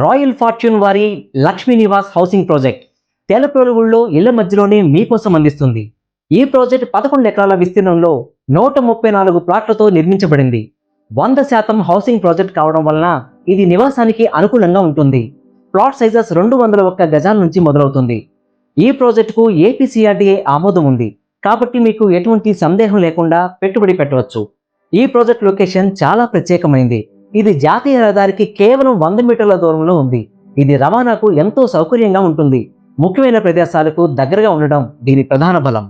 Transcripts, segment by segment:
Royal fortune వారి Lakshmi Nivas housing project తెలపొలుగుల్లో ఇళ్ల మధ్యలోనే మీకోసం అందిస్తుంది. ఈ ప్రాజెక్ట్ 11 ఎకరాల విస్తీర్ణంలో 134 ప్లాట్లతో నిర్మించబడింది. 100% హౌసింగ్ ప్రాజెక్ట్ కావడం వలన ఇది నివాసానికి అనుకూలంగా ఉంటుంది. ప్లాట్ సైజెస్ 201 గజాల నుంచి మొదలవుతుంది. ఈ ప్రాజెక్టుకు ఏపీసీఆర్డీఏ ఆమోదం ఉంది కాబట్టి మీకు ఎటువంటి సందేహం లేకుండా పెట్టుబడి పెట్టవచ్చు. ఈ ప్రాజెక్ట్ లొకేషన్ చాలా ప్రత్యేకమైంది. ఇది జాతీయ రహదారికి కేవలం 100 మీటర్ల దూరంలో ఉంది. ఇది రవాణాకు ఎంతో సౌకర్యంగా ఉంటుంది. ముఖ్యమైన ప్రదేశాలకు దగ్గరగా ఉండటం దీని ప్రధాన బలం.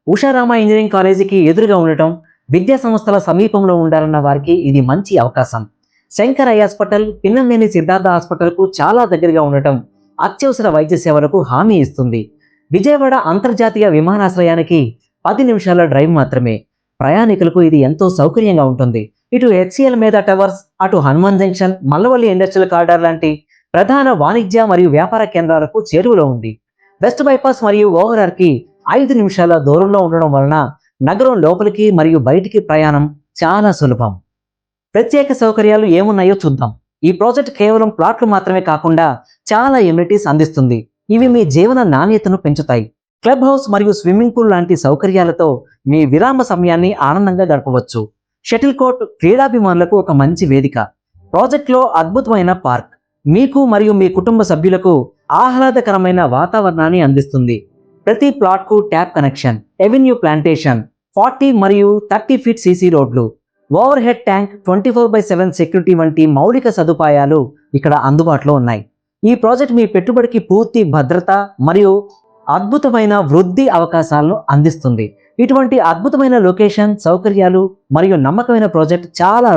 ఉషారామ ఇంజనీరింగ్ కాలేజీకి ఎదురుగా ఉండటం, విద్యా సంస్థల సమీపంలో ఉండాలన్న వారికి ఇది మంచి అవకాశం. శంకర్ ఐ హాస్పిటల్, పిన్నమనేని సిద్ధార్థ హాస్పిటల్కు చాలా దగ్గరగా ఉండటం అత్యవసర వైద్య సేవలకు హామీ ఇస్తుంది. విజయవాడ అంతర్జాతీయ విమానాశ్రయానికి 10 నిమిషాల డ్రైవ్ మాత్రమే. ప్రయాణికులకు ఇది ఎంతో సౌకర్యంగా ఉంటుంది. ఇటు హెచ్సిఎల్ మీద టవర్స్, అటు Hanuman junction, Mallavalli industrial corridor లాంటి ప్రధాన వాణిజ్య మరియు వ్యాపార కేంద్రాలకు చేరువలో ఉంది. వెస్ట్ బైపాస్ మరియు ఓవరార్కి 5 నిమిషాల దూరంలో ఉండడం వలన నగరం లోపలికి మరియు బయటికి ప్రయాణం చాలా సులభం. ప్రత్యేక సౌకర్యాలు ఏమున్నాయో చూద్దాం. ఈ ప్రాజెక్ట్ కేవలం ప్లాట్లు మాత్రమే కాకుండా చాలా ఎమ్యూనిటీస్ అందిస్తుంది. ఇవి మీ జీవన నాణ్యతను పెంచుతాయి. క్లబ్ హౌస్ మరియు స్విమ్మింగ్ పూల్ లాంటి సౌకర్యాలతో మీ విరామ సమయాన్ని ఆనందంగా గడపవచ్చు. షటిల్ కోర్ట్ క్రీడాభిమానులకు ఒక మంచి వేదిక. ప్రాజెక్ట్లో అద్భుతమైన పార్క్ మీకు మరియు మీ కుటుంబ సభ్యులకు ఆహ్లాదకరమైన వాతావరణాన్ని అందిస్తుంది. ప్రతి ప్లాట్కు ట్యాప్ కనెక్షన్, ఎవెన్యూ ప్లాంటేషన్, 40 మరియు 30 ఫీట్ సీసీ రోడ్లు, ఓవర్ హెడ్ ట్యాంక్, 24/7 సెక్యూరిటీ వంటి మౌలిక సదుపాయాలు ఇక్కడ అందుబాటులో ఉన్నాయి. ఈ ప్రాజెక్ట్ మీ పెట్టుబడికి పూర్తి భద్రత మరియు అద్భుతమైన వృద్ధి అవకాశాలను అందిస్తుంది. ఇటువంటి అద్భుతమైన లొకేషన్, సౌకర్యాలు మరియు నమ్మకమైన ప్రాజెక్ట్ చాలా